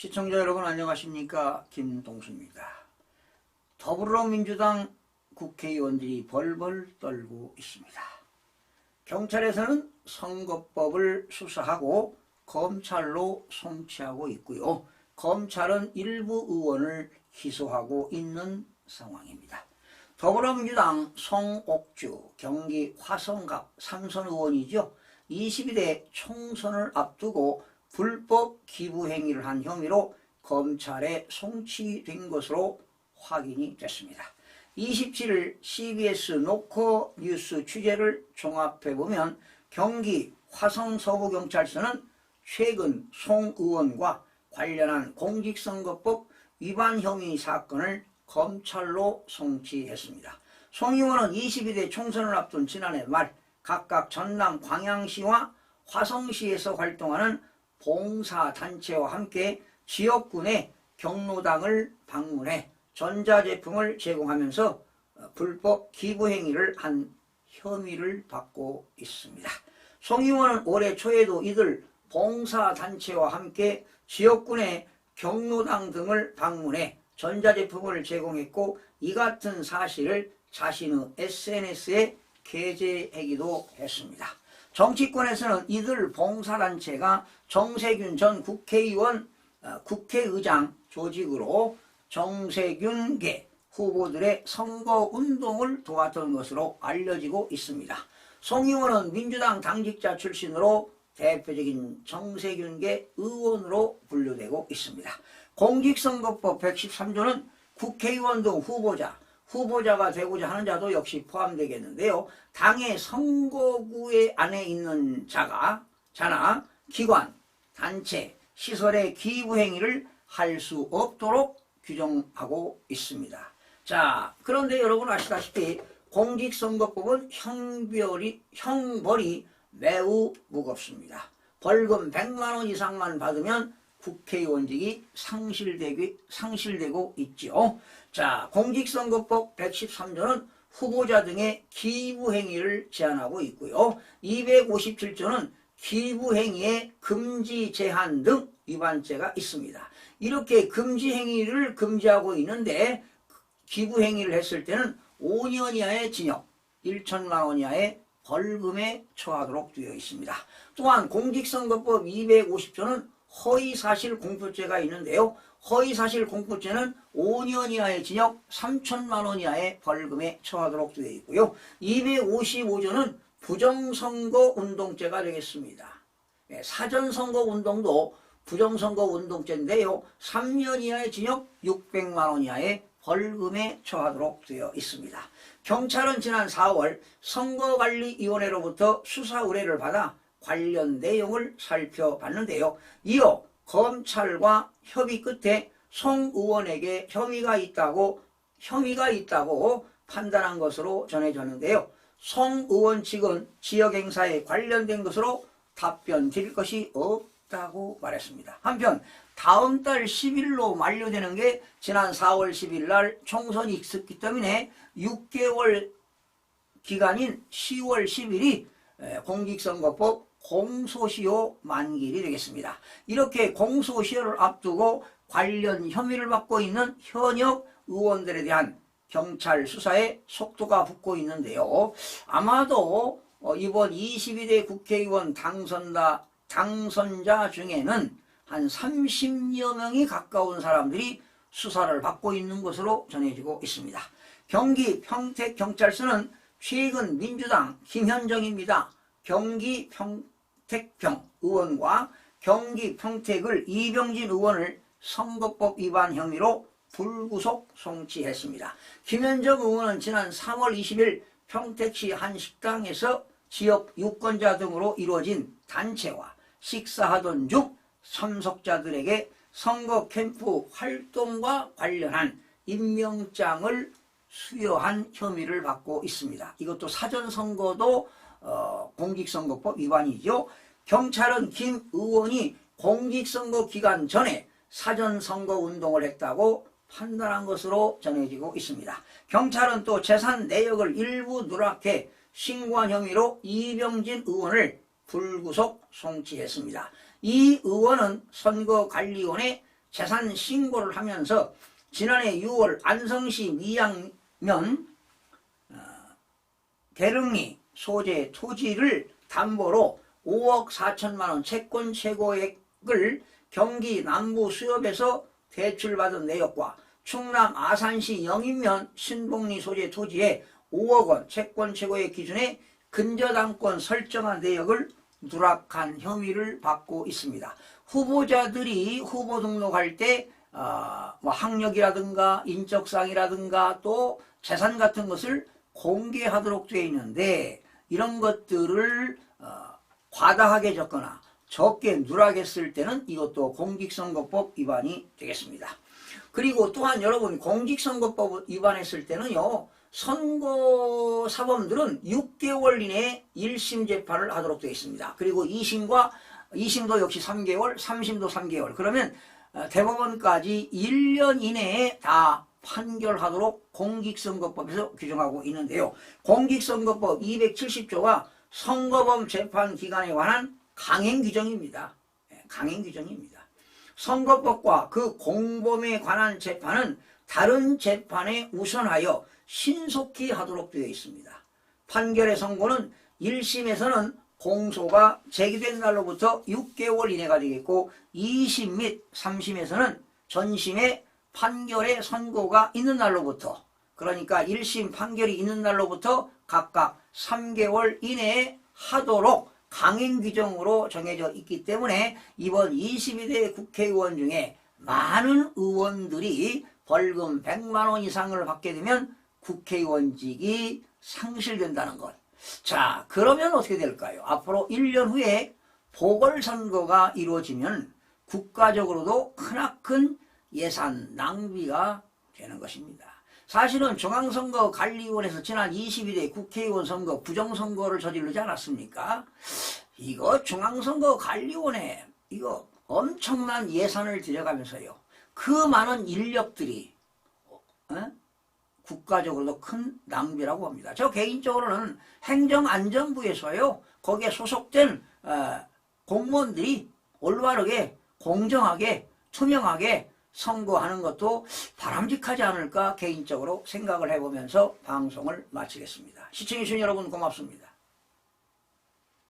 시청자 여러분 안녕하십니까? 김동수입니다. 더불어민주당 국회의원들이 벌벌 떨고 있습니다. 경찰에서는 선거법을 수사하고 검찰로 송치하고 있고요. 검찰은 일부 의원을 기소하고 있는 상황입니다. 더불어민주당 송옥주 경기 화성갑 삼선 의원이죠. 22대 총선을 앞두고 불법 기부 행위를 한 혐의로 검찰에 송치된 것으로 확인이 됐습니다. 27일 CBS 노코 뉴스 취재를 종합해보면 경기 화성서부경찰서는 최근 송 의원과 관련한 공직선거법 위반 혐의 사건을 검찰로 송치했습니다. 송 의원은 22대 총선을 앞둔 지난해 말 각각 전남 광양시와 화성시에서 활동하는 봉사단체와 함께 지역군의 경로당을 방문해 전자제품을 제공하면서 불법 기부행위를 한 혐의를 받고 있습니다. 송 의원은 올해 초에도 이들 봉사단체와 함께 지역군의 경로당 등을 방문해 전자제품을 제공했고 이 같은 사실을 자신의 SNS에 게재하기도 했습니다. 정치권에서는 이들 봉사단체가 정세균 전 국회의원 국회의장 조직으로 정세균계 후보들의 선거운동을 도왔던 것으로 알려지고 있습니다. 송 의원은 민주당 당직자 출신으로 대표적인 정세균계 의원으로 분류되고 있습니다. 공직선거법 113조는 국회의원 등 후보자가 되고자 하는 자도 역시 포함되겠는데요. 당의 선거구에 안에 있는 자나 기관, 단체, 시설의 기부 행위를 할 수 없도록 규정하고 있습니다. 자, 그런데 여러분 아시다시피 공직선거법은 형벌이 매우 무겁습니다. 벌금 100만 원 이상만 받으면 국회의원직이 상실되고 있죠. 자, 공직선거법 113조는 후보자 등의 기부행위를 제한하고 있고요. 257조는 기부행위의 금지 제한 등 위반죄가 있습니다. 이렇게 금지행위를 금지하고 있는데 기부행위를 했을 때는 5년 이하의 징역, 1천만 원 이하의 벌금에 처하도록 되어 있습니다. 또한 공직선거법 250조는 허위사실 공표죄가 있는데요. 허위사실 공표죄는 5년 이하의 징역, 3천만 원 이하의 벌금에 처하도록 되어 있고요. 255조는 부정선거운동죄가 되겠습니다. 사전선거운동도 부정선거운동죄인데요. 3년 이하의 징역, 600만 원 이하의 벌금에 처하도록 되어 있습니다. 경찰은 지난 4월 선거관리위원회로부터 수사 의뢰를 받아 관련 내용을 살펴봤는데요. 이어 검찰과 협의 끝에 송 의원에게 혐의가 있다고 판단한 것으로 전해졌는데요. 송 의원 측은 지역 행사에 관련된 것으로 답변 드릴 것이 없다고 말했습니다. 한편 다음 달 10일로 만료되는 게 지난 4월 10일 날 총선이 있었기 때문에 6개월 기간인 10월 10일이 공직선거법 공소시효 만기일이 되겠습니다. 이렇게 공소시효를 앞두고 관련 혐의를 받고 있는 현역 의원들에 대한 경찰 수사에 속도가 붙고 있는데요. 아마도 이번 22대 국회의원 당선자 중에는 한 30여 명이 가까운 사람들이 수사를 받고 있는 것으로 전해지고 있습니다. 경기 평택경찰서는 최근 민주당 김현정입니다. 경기 평택평 의원과 경기 평택을 이병진 의원을 선거법 위반 혐의로 불구속 송치했습니다. 김현정 의원은 지난 3월 20일 평택시 한 식당에서 지역 유권자 등으로 이루어진 단체와 식사하던 중 참석자들에게 선거 캠프 활동과 관련한 임명장을 수여한 혐의를 받고 있습니다. 이것도 사전선거도 공직선거법 위반이죠. 경찰은 김 의원이 공직선거 기간 전에 사전선거운동을 했다고 판단한 것으로 전해지고 있습니다. 경찰은 또 재산 내역을 일부 누락해 신고한 혐의로 이병진 의원을 불구속 송치했습니다. 이 의원은 선거관리위원회 재산 신고를 하면서 지난해 6월 안성시 미양면 대릉리 소재 토지를 담보로 5억 4천만 원 채권 최고액을 경기 남부 수협에서 대출받은 내역과 충남 아산시 영인면 신봉리 소재 토지에 5억 원 채권 최고액 기준에 근저당권 설정한 내역을 누락한 혐의를 받고 있습니다. 후보자들이 후보 등록할 때 학력이라든가 인적사항이라든가 또 재산 같은 것을 공개하도록 되어 있는데 이런 것들을 과다하게 적거나 적게 누락했을 때는 이것도 공직선거법 위반이 되겠습니다. 그리고 또한 여러분 공직선거법 위반했을 때는요. 선거사범들은 6개월 이내에 1심 재판을 하도록 되어 있습니다. 그리고 2심도 역시 3개월, 3심도 3개월. 그러면 대법원까지 1년 이내에 다 판결하도록 공직선거법에서 규정하고 있는데요. 공직선거법 270조가 선거범 재판 기간에 관한 강행 규정입니다. 강행 규정입니다. 선거법과 그 공범에 관한 재판은 다른 재판에 우선하여 신속히 하도록 되어 있습니다. 판결의 선고는 1심에서는 공소가 제기된 날로부터 6개월 이내가 되겠고 2심 및 3심에서는 전심의 판결의 선고가 있는 날로부터 그러니까 1심 판결이 있는 날로부터 각각 3개월 이내에 하도록 강행 규정으로 정해져 있기 때문에 이번 22대 국회의원 중에 많은 의원들이 벌금 100만 원 이상을 받게 되면 국회의원직이 상실된다는 것. 자, 그러면 어떻게 될까요? 앞으로 1년 후에 보궐선거가 이루어지면 국가적으로도 크나큰 예산 낭비가 되는 것입니다. 사실은 중앙선거관리위원회에서 지난 22대 국회의원 선거 부정선거를 저지르지 않았습니까? 이거 중앙선거관리위원회 이거 엄청난 예산을 들여가면서요. 그 많은 인력들이 국가적으로도 큰 낭비라고 봅니다. 저 개인적으로는 행정안전부에서요. 거기에 소속된 공무원들이 올바르게 공정하게 투명하게 선거하는 것도 바람직하지 않을까 개인적으로 생각을 해보면서 방송을 마치겠습니다. 시청해주신 여러분 고맙습니다.